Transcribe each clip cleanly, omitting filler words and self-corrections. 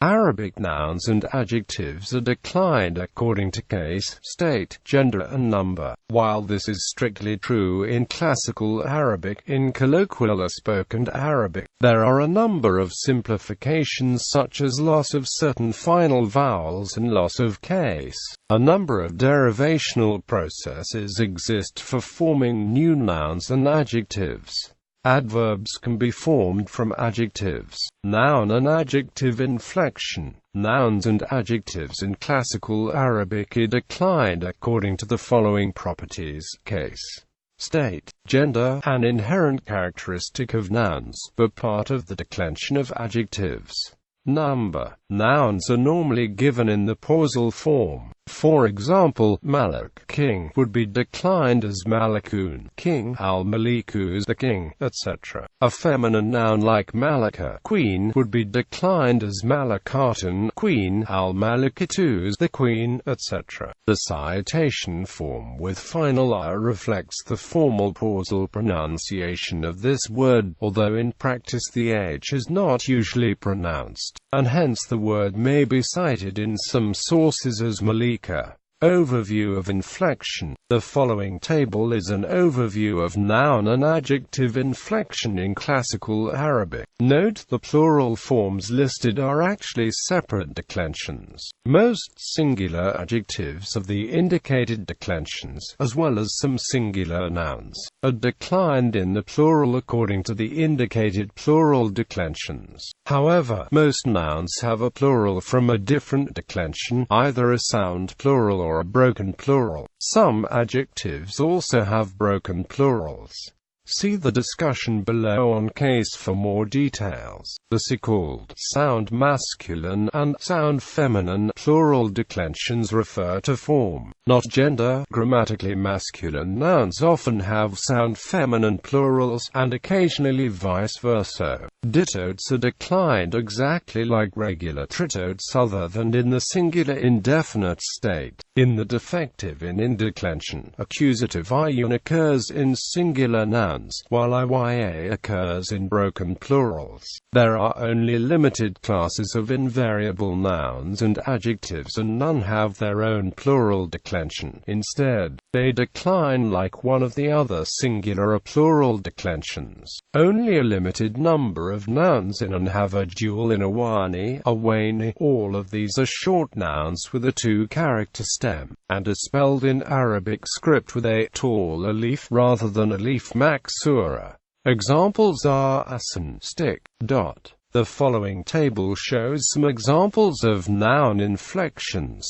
Arabic nouns and adjectives are declined according to case, state, gender and number. While this is strictly true in classical Arabic, in colloquial or spoken Arabic, there are a number of simplifications such as loss of certain final vowels and loss of case. A number of derivational processes exist for forming new nouns and adjectives. Adverbs can be formed from adjectives. Noun and adjective inflection. Nouns and adjectives in classical Arabic are declined according to the following properties: case, state, gender, an inherent characteristic of nouns, but part of the declension of adjectives. Number. Nouns are normally given in the pausal form. For example, Malik, king, would be declined as Malikun, king, al-Maliku is the king, etc. A feminine noun like Malika, queen, would be declined as Malikatun, queen, al-Malikatu is the queen, etc. The citation form with final R reflects the formal pausal pronunciation of this word, although in practice the H is not usually pronounced, and hence the word may be cited in some sources as Malika. Overview of inflection. The following table is an overview of noun and adjective inflection in classical Arabic. Note the plural forms listed are actually separate declensions. Most singular adjectives of the indicated declensions, as well as some singular nouns, are declined in the plural according to the indicated plural declensions. However, most nouns have a plural from a different declension, either a sound plural or a broken plural. Some adjectives also have broken plurals. See the discussion below on case for more details. The so-called sound masculine and sound feminine plural declensions refer to form, not gender. Grammatically masculine nouns often have sound feminine plurals, and occasionally vice versa. Ditotes are declined exactly like regular tritotes other than in the singular indefinite state. In the defective in indeclension, accusative iun occurs in singular nouns, while iya occurs in broken plurals. There are only limited classes of invariable nouns and adjectives, and none have their own plural declension. Instead, they decline like one of the other singular or plural declensions. Only a limited number of nouns in an have a dual in awani, awani. All of these are short nouns with a two-character stem, and are spelled in Arabic script with a tall alif rather than alif maksura. Examples are asan, stick, dot. The following table shows some examples of noun inflections.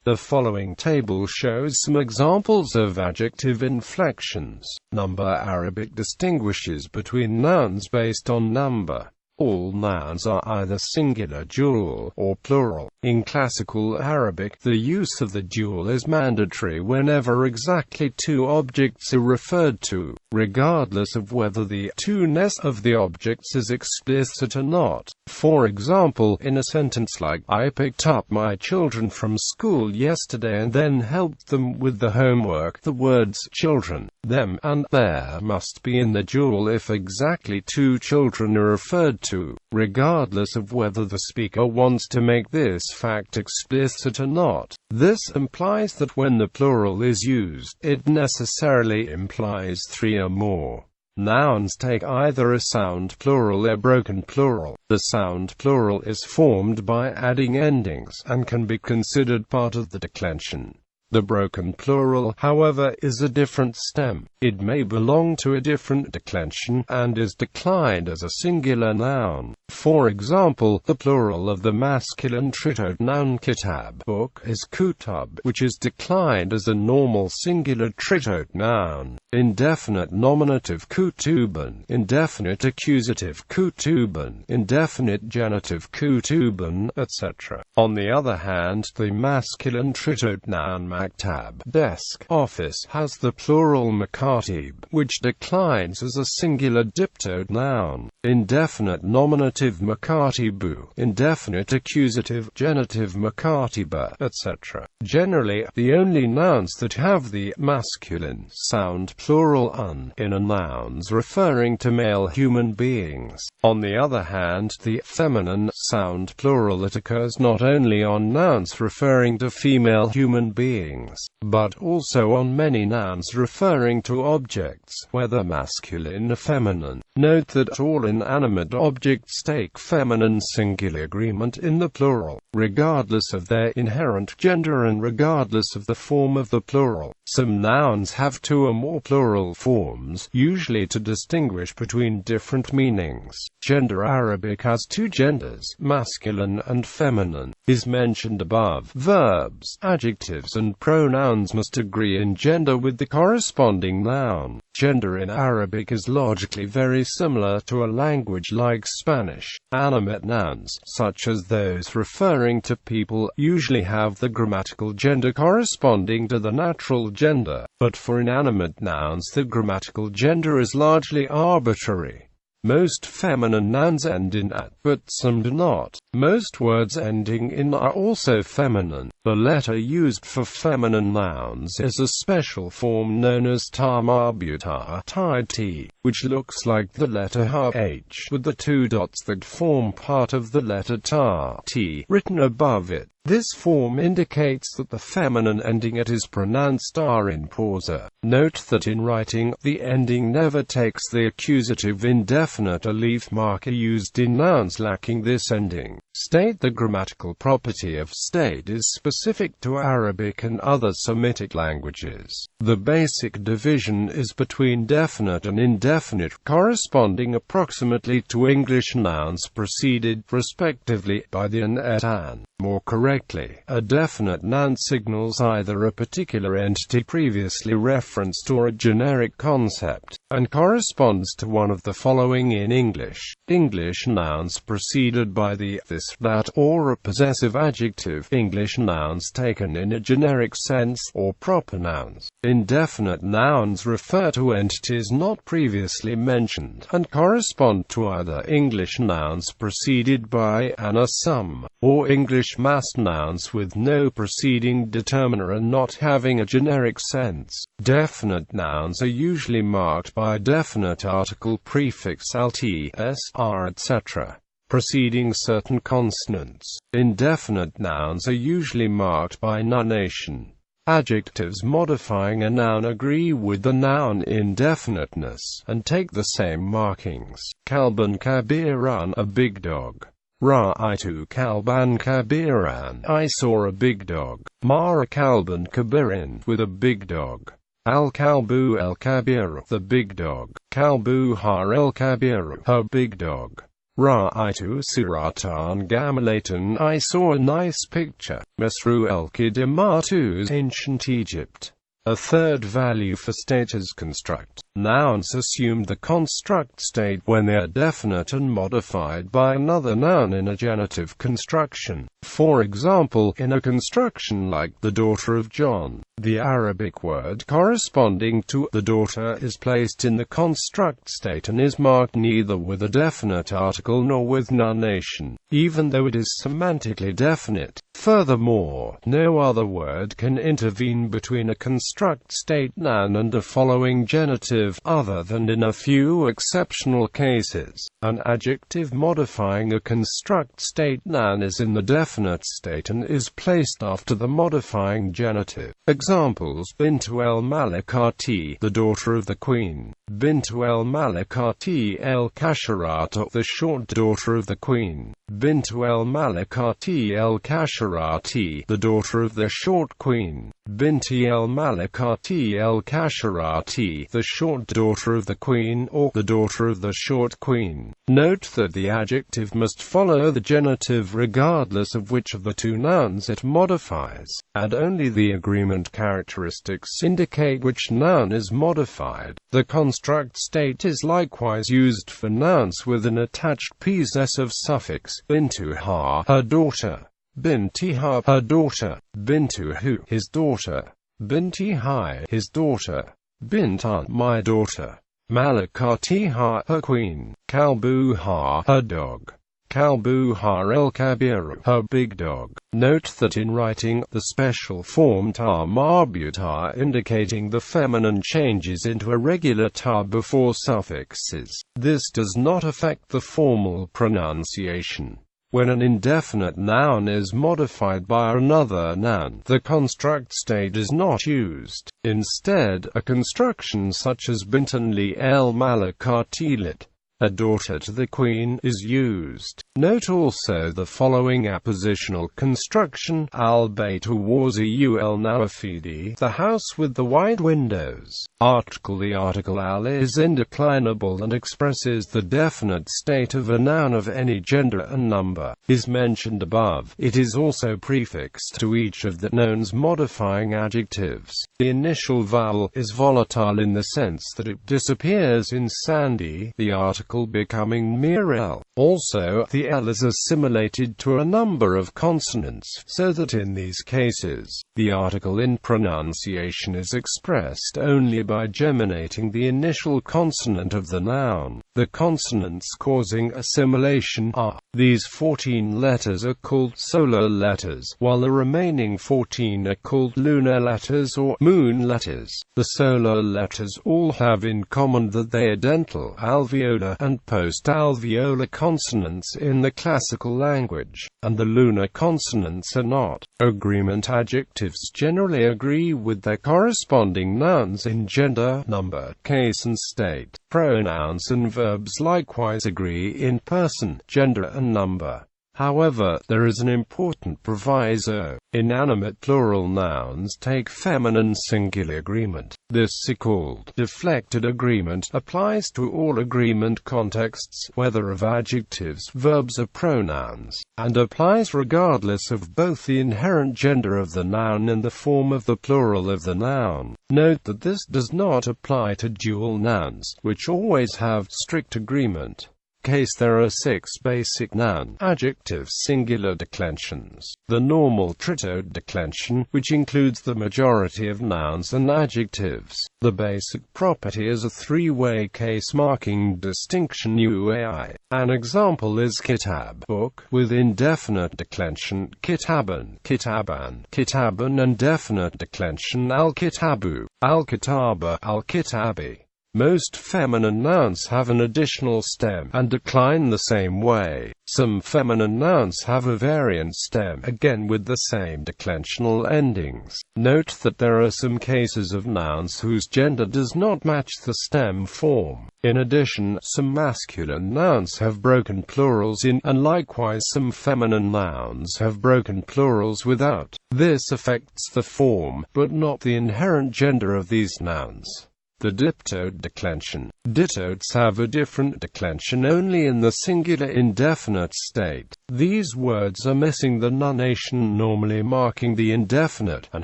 The following table shows some examples of adjective inflections. Number. Arabic distinguishes between nouns based on number. All nouns are either singular, dual, or plural. In classical Arabic, the use of the dual is mandatory whenever exactly two objects are referred to, regardless of whether the two-ness of the objects is explicit or not. For example, in a sentence like, I picked up my children from school yesterday and then helped them with the homework, the words children, them, and their must be in the dual if exactly two children are referred to, regardless of whether the speaker wants to make this fact explicit or not. This implies that when the plural is used, it necessarily implies three or more. Nouns take either a sound plural or a broken plural. The sound plural is formed by adding endings, and can be considered part of the declension. The broken plural, however, is a different stem. It may belong to a different declension, and is declined as a singular noun. For example, the plural of the masculine tritote noun kitab, book, is kutab, which is declined as a normal singular tritote noun. Indefinite nominative kutuban, indefinite accusative kutuban, indefinite genitive kutuban, etc. On the other hand, the masculine tritote noun maktab, desk, office, has the plural makatib, which declines as a singular diploid noun. Indefinite nominative makatibu, indefinite accusative, genitive makatiba, etc. Generally, the only nouns that have the masculine sound plural un in are nouns referring to male human beings. On the other hand, the feminine sound plural that occurs not only on nouns referring to female human beings, but also on many nouns referring to objects, whether masculine or feminine. Note that all inanimate objects take feminine singular agreement in the plural, regardless of their inherent gender and regardless of the form of the plural. Some nouns have two or more plural forms, usually to distinguish between different meanings. Gender Arabic has two genders, masculine and feminine, is mentioned above. Verbs, adjectives and pronouns must agree in gender with the corresponding noun. Gender in Arabic is logically very similar to a language like Spanish. Animate nouns, such as those referring to people, usually have the grammatical gender corresponding to the natural gender, but for inanimate nouns the grammatical gender is largely arbitrary. Most feminine nouns end in at, but some do not. Most words ending in are also feminine. The letter used for feminine nouns is a special form known as ta marbuta, tied t, which looks like the letter h, with the two dots that form part of the letter ta t written above it. This form indicates that the feminine ending at is pronounced r in pausa. Note that in writing, the ending never takes the accusative indefinite alif marker used in nouns lacking this ending. State. The grammatical property of state is specific to Arabic and other Semitic languages. The basic division is between definite and indefinite, corresponding approximately to English nouns preceded, respectively, by the an et an. More correctly, a definite noun signals either a particular entity previously referenced or a generic concept, and corresponds to one of the following in English. English nouns preceded by the this, that, or a possessive adjective. English nouns taken in a generic sense, or proper nouns. Indefinite nouns refer to entities not previously mentioned, and correspond to either English nouns preceded by an or some, or English masked nouns with no preceding determiner and not having a generic sense. Definite nouns are usually marked by a definite article prefix lt, s, r, etc. preceding certain consonants. Indefinite nouns are usually marked by nunation. Adjectives modifying a noun agree with the noun indefiniteness, and take the same markings. Kalban kabiran, a big dog. Ra'aytu kalban kabiran, I saw a big dog. Mara kalban kabirin, with a big dog. Al-kalbu el-kabir, the big dog. Kalbu har el-kabir, her big dog. Ra'aytu suratan gamalatan, I saw a nice picture. Mesru el-Kidimatu, ancient Egypt. A third value for state is construct. Nouns assume the construct state when they are definite and modified by another noun in a genitive construction. For example, in a construction like the daughter of John, the Arabic word corresponding to the daughter is placed in the construct state and is marked neither with a definite article nor with nunation, even though it is semantically definite. Furthermore, no other word can intervene between a construct state noun and a following genitive, other than in a few exceptional cases. An adjective modifying a construct state noun is in the definite state and is placed after the modifying genitive. Examples: Bintu el-Malikati, the daughter of the queen. Bintu el-Malikati el-Kasharata, the short daughter of the queen. Bintu el-Malikati el-Kasharati, the daughter of the short queen. Binti el-Malikati el-Kasharati, the short daughter of the queen, or the daughter of the short queen. Note that the adjective must follow the genitive regardless of which of the two nouns it modifies, and only the agreement characteristics indicate which noun is modified. The construct state is likewise used for nouns with an attached possessive suffix, bintu ha, her daughter. Bintiha, her daughter. Bintuhu, his daughter. Bintihai, his daughter. Bintan, my daughter. Malakatiha, her queen. Kalbuha, her dog. Kalbuha el Kabiru, her big dog. Note that in writing, the special form ta marbuta indicating the feminine changes into a regular ta before suffixes. This does not affect the formal pronunciation. When an indefinite noun is modified by another noun, the construct state is not used. Instead, a construction such as Bintanli el Malakatilit, a daughter to the queen, is used. Note also the following appositional construction: al-baytu wazi ul nawafidi, the house with the wide windows. Article: the article al is indeclinable and expresses the definite state of a noun of any gender and number. Is mentioned above. It is also prefixed to each of the nouns modifying adjectives. The initial vowel is volatile in the sense that it disappears in sandi, the article becoming mere l. Also, the l is assimilated to a number of consonants, so that in these cases, the article in pronunciation is expressed only by geminating the initial consonant of the noun. The consonants causing assimilation are: these 14 letters are called solar letters, while the remaining 14 are called lunar letters or moon letters. The solar letters all have in common that they are dental, alveolar, and post-alveolar consonants in the classical language, and the lunar consonants are not. Agreement adjectives generally agree with their corresponding nouns in gender, number, case and state. Pronouns and verbs likewise agree in person, gender and number. However, there is an important proviso. Inanimate plural nouns take feminine singular agreement. This so-called deflected agreement applies to all agreement contexts, whether of adjectives, verbs or pronouns, and applies regardless of both the inherent gender of the noun and the form of the plural of the noun. Note that this does not apply to dual nouns, which always have strict agreement. Case: there are 6 basic noun adjective singular declensions. The normal tritode declension, which includes the majority of nouns and adjectives. The basic property is a 3-way case marking distinction UAI. An example is kitab, book, with indefinite declension kitaban, kitaban, kitaban, and definite declension al-kitabu, al-kitaba, al-kitabi. Most feminine nouns have an additional stem and decline the same way. Some feminine nouns have a variant stem, again with the same declensional endings. Note that there are some cases of nouns whose gender does not match the stem form. In addition, some masculine nouns have broken plurals in, and likewise some feminine nouns have broken plurals without. This affects the form, but not the inherent gender of these nouns. The diptode declension. Ditodes have a different declension only in the singular indefinite state. These words are missing the nunation normally marking the indefinite, and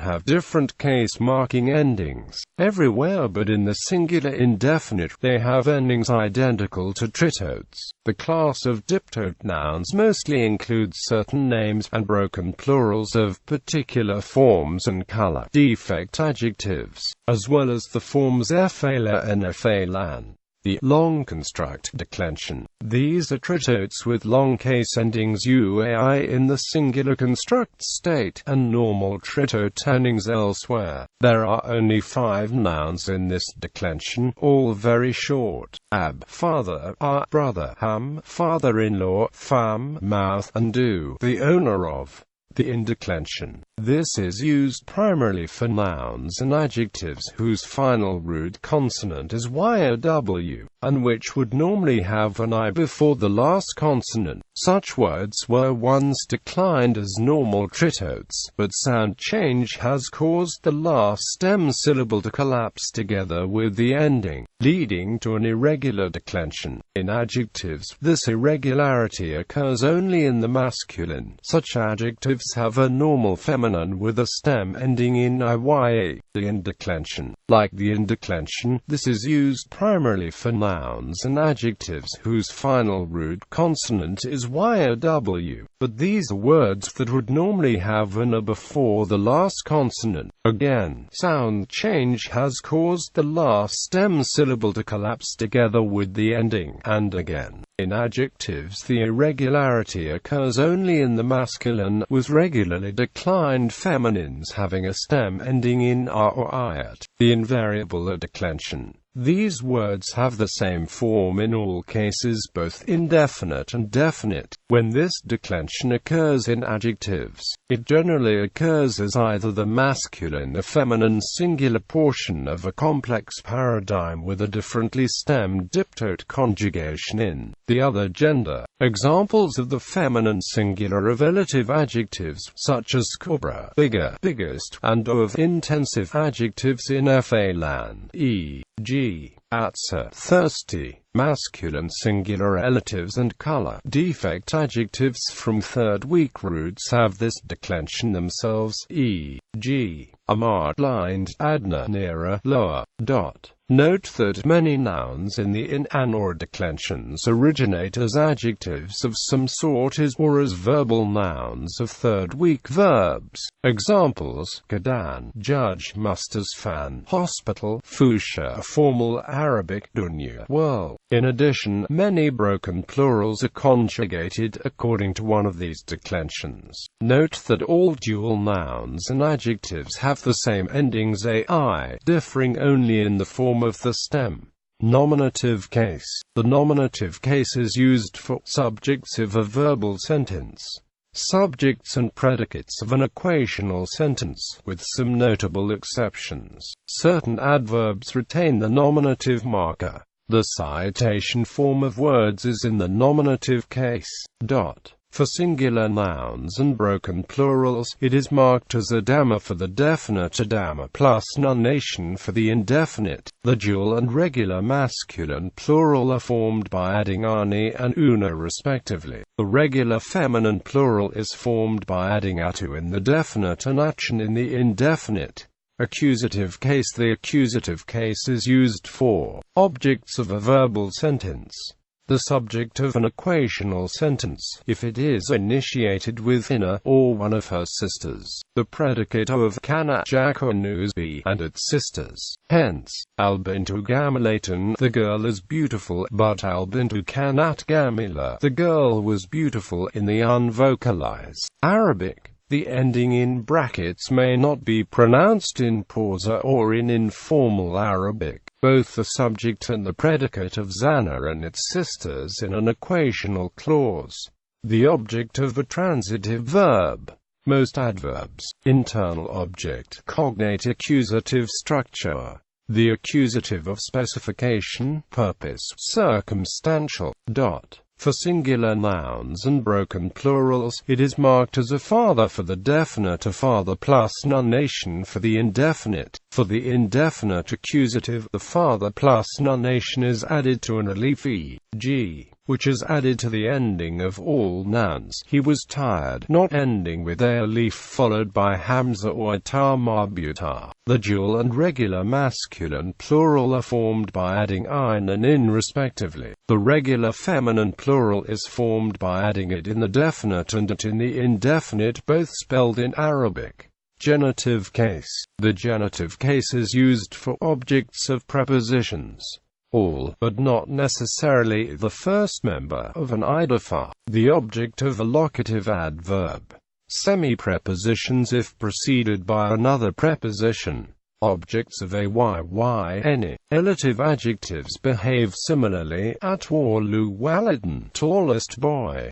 have different case marking endings. Everywhere but in the singular indefinite, they have endings identical to tritodes. The class of diptode nouns mostly includes certain names and broken plurals of particular forms and color defect adjectives, as well as the forms efala and efalan. The long construct declension. These are tritodes with long case endings UAI in the singular construct state, and normal tritode endings elsewhere. There are only 5 nouns in this declension, all very short. Ab, father, brother, ham, father-in-law, fam, mouth, and do, the owner of. The indeclension. This is used primarily for nouns and adjectives whose final root consonant is y or w, and which would normally have an I before the last consonant. Such words were once declined as normal tritodes, but sound change has caused the last stem syllable to collapse together with the ending, leading to an irregular declension. In adjectives, this irregularity occurs only in the masculine. Such adjectives have a normal feminine with a stem ending in IYA. The indeclension. Like the Declension, this is used primarily for nouns and adjectives whose final root consonant is Y or W, but these are words that would normally have an A before the last consonant. Again, sound change has caused the last stem syllable to collapse together with the ending, and again. In adjectives, the irregularity occurs only in the masculine, with regularly declined feminines having a stem ending in R or iat, the invariable a declension. These words have the same form in all cases, both indefinite and definite. When this declension occurs in adjectives, it generally occurs as either the masculine or feminine singular portion of a complex paradigm with a differently stemmed diptote conjugation in the other gender. Examples of the feminine singular of relative adjectives, such as cobra, bigger, biggest, and of intensive adjectives in FA-lan, e.g., atsa, thirsty. Masculine singular relatives and color defect adjectives from third weak roots have this declension themselves, e.g., amar, blind, adna, nearer, lower. Note that many nouns in the in-an or declensions originate as adjectives of some sort or as verbal nouns of third weak verbs. Examples: Gadan, judge, musters, fan, hospital, fusha, formal Arabic, dunya, whirl. In addition, many broken plurals are conjugated according to one of these declensions. Note that all dual nouns and adjectives have the same endings ai, differing only in the form of the stem. Nominative case. The nominative case is used for subjects of a verbal sentence, subjects and predicates of an equational sentence, with some notable exceptions. Certain adverbs retain the nominative marker. The citation form of words is in the nominative case. For singular nouns and broken plurals, it is marked as adama for the definite, adama plus nunation for the indefinite. The dual and regular masculine plural are formed by adding ani and una respectively. The regular feminine plural is formed by adding atu in the definite and achan in the indefinite. Accusative case. The accusative case is used for objects of a verbal sentence, the subject of an equational sentence, if it is initiated with Ina, or one of her sisters, the predicate of Kana, Jakonusbi, and its sisters. Hence, Albintu Gamilatan, the girl is beautiful, but Albintu Kanat Gamila, the girl was beautiful in the unvocalized Arabic. The ending in brackets may not be pronounced in pausa or in informal Arabic. Both the subject and the predicate of Zana and its sisters in an equational clause. The object of a transitive verb. Most adverbs. Internal object. Cognate accusative structure. The accusative of specification, purpose, circumstantial. For singular nouns and broken plurals, it is marked as a father for the definite, a father plus nunation for the indefinite. For the indefinite accusative, the father plus nunation is added to an alif e.g., which is added to the ending of all nouns. He was tired, not ending with a alif followed by hamza or ta marbuta. The dual and regular masculine plural are formed by adding ein and in respectively. The regular feminine plural is formed by adding it in the definite and it in the indefinite, both spelled in Arabic. Genitive case. The genitive case is used for objects of prepositions. All, but not necessarily the first member of an idafa, the object of a locative adverb. Semi-prepositions if preceded by another preposition. Objects of a any. Relative adjectives behave similarly. Atwalu Waladan, tallest boy.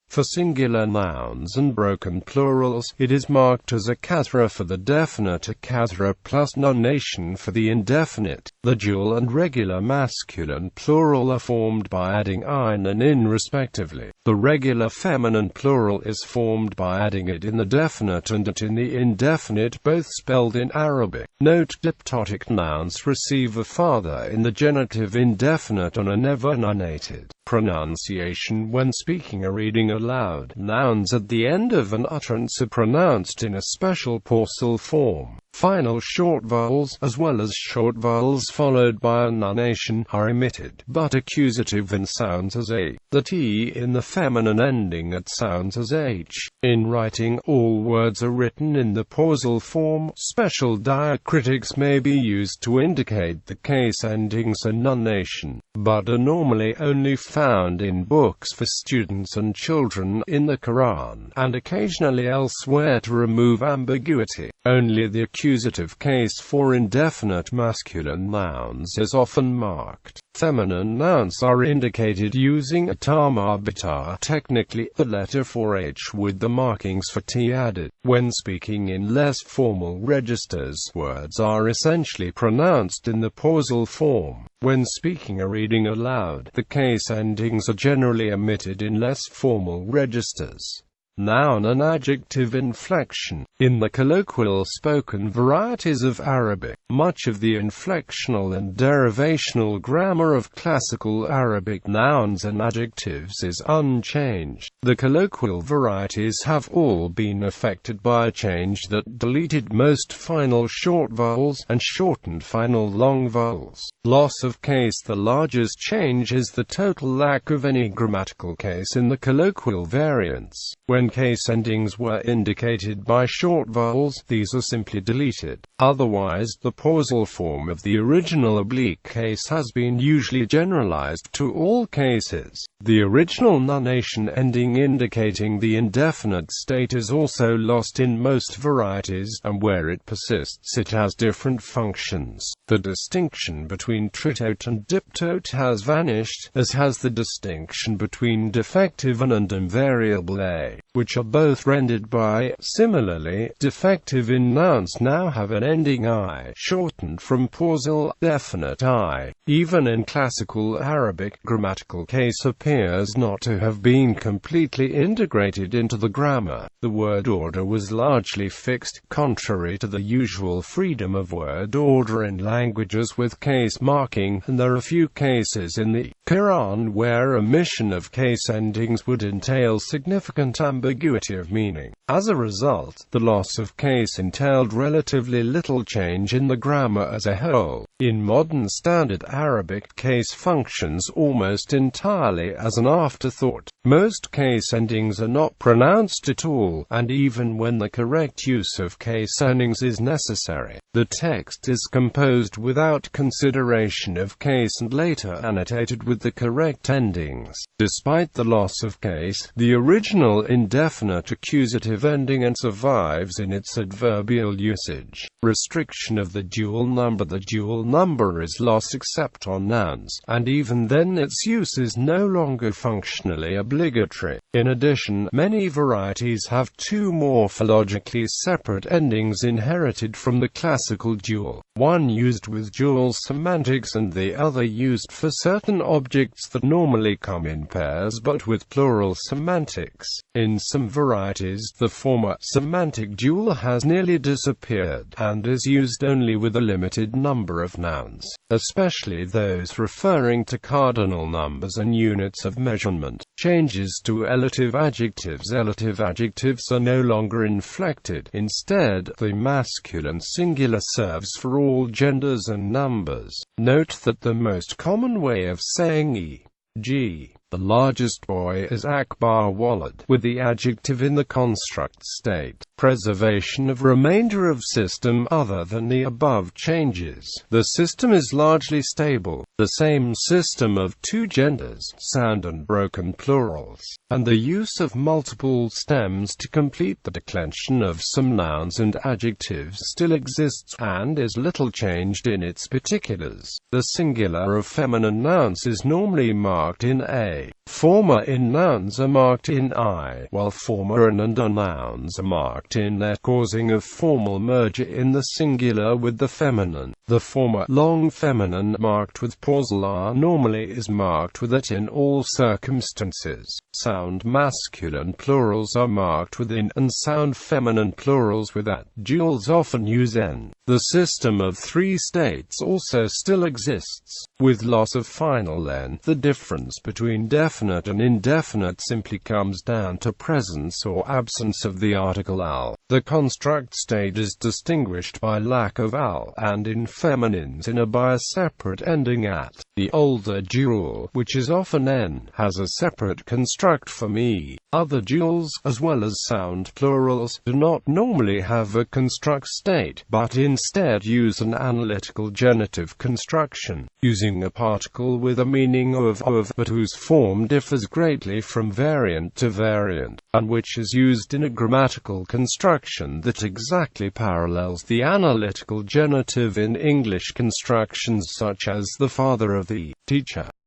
For singular nouns and broken plurals, it is marked as a kasra for the definite, a kasra plus nunation for the indefinite. The dual and regular masculine plural are formed by adding ein and in respectively. The regular feminine plural is formed by adding it in the definite and it in the indefinite, both spelled in Arabic. Note: diptotic nouns receive a father in the genitive indefinite and are never nunated. Pronunciation. When speaking or reading aloud, nouns at the end of an utterance are pronounced in a special pausal form. Final short vowels, as well as short vowels followed by a nunation, are omitted, but accusative n sounds as a. The T in the feminine ending at sounds as H. In writing, all words are written in the pausal form. Special diacritics may be used to indicate the case endings and nunation, but are normally only found in books for students and children, in the Quran, and occasionally elsewhere to remove ambiguity. Only the accusative case for indefinite masculine nouns is often marked. Feminine nouns are indicated using a marbitar, technically the letter for H with the markings for T added. When speaking in less formal registers, words are essentially pronounced in the pausal form. When speaking or reading aloud, the case endings are generally omitted in less formal registers. Noun and adjective inflection. In the colloquial spoken varieties of Arabic, much of the inflectional and derivational grammar of classical Arabic nouns and adjectives is unchanged. The colloquial varieties have all been affected by a change that deleted most final short vowels and shortened final long vowels. Loss of case. The largest change is the total lack of any grammatical case in the colloquial variants. When case endings were indicated by short vowels, these are simply deleted. Otherwise, the pausal form of the original oblique case has been usually generalized to all cases. The original nunation ending indicating the indefinite state is also lost in most varieties, and where it persists it has different functions. The distinction between tritote and diptote has vanished, as has the distinction between defective n and invariable a, which are both rendered by. Similarly, defective in nouns now have an ending I, shortened from pausal, definite I. Even in classical Arabic, grammatical case appears not to have been completely integrated into the grammar. The word order was largely fixed, contrary to the usual freedom of word order in languages with case marking, and there are few cases in the Quran where omission of case endings would entail significant ambiguity of meaning. As a result, the loss of case entailed relatively little change in the grammar as a whole. In modern Standard Arabic, case functions almost entirely as an afterthought. Most case endings are not pronounced at all, and even when the correct use of case endings is necessary, the text is composed without consideration of case and later annotated with the correct endings. Despite the loss of case, the original indefinite accusative ending survives in its adverbial usage. Restriction of the dual number. The dual number is lost except on nouns, and even then its use is no longer functionally obligatory. In addition, many varieties have two morphologically separate endings inherited from the classical dual, one used with dual semantics and the other used for certain objects that normally come in pairs but with plural semantics. In some varieties, the former semantic dual has nearly disappeared, and is used only with a limited number of nouns, especially those referring to cardinal numbers and units of measurement. Changes to elative adjectives. Elative adjectives are no longer inflected. Instead, the masculine singular serves for all genders and numbers. Note that the most common way of saying e.g., the largest boy is Akbar Walad, with the adjective in the construct state. Preservation of remainder of system other than the above changes. The system is largely stable. The same system of two genders, sound and broken plurals, and the use of multiple stems to complete the declension of some nouns and adjectives still exists, and is little changed in its particulars. The singular of feminine nouns is normally marked in A. Former in nouns are marked in I, while former and under nouns are marked in their, causing a formal merger in the singular with the feminine. The former, long feminine, marked with pausal R normally is marked with at in all circumstances. Sound masculine plurals are marked with in, and sound feminine plurals with at. Duals often use n. The system of three states also still exists. With loss of final n, the difference between indefinite and indefinite simply comes down to presence or absence of the article al. The construct state is distinguished by lack of al, and in feminine by a separate ending at. The older dual, which is often n, has a separate construct from e. Other duals, as well as sound plurals, do not normally have a construct state, but instead use an analytical genitive construction, using a particle with a meaning of, but whose form differs greatly from variant to variant, and which is used in a grammatical construction that exactly parallels the analytical genitive in English constructions such as the father of, the teacher.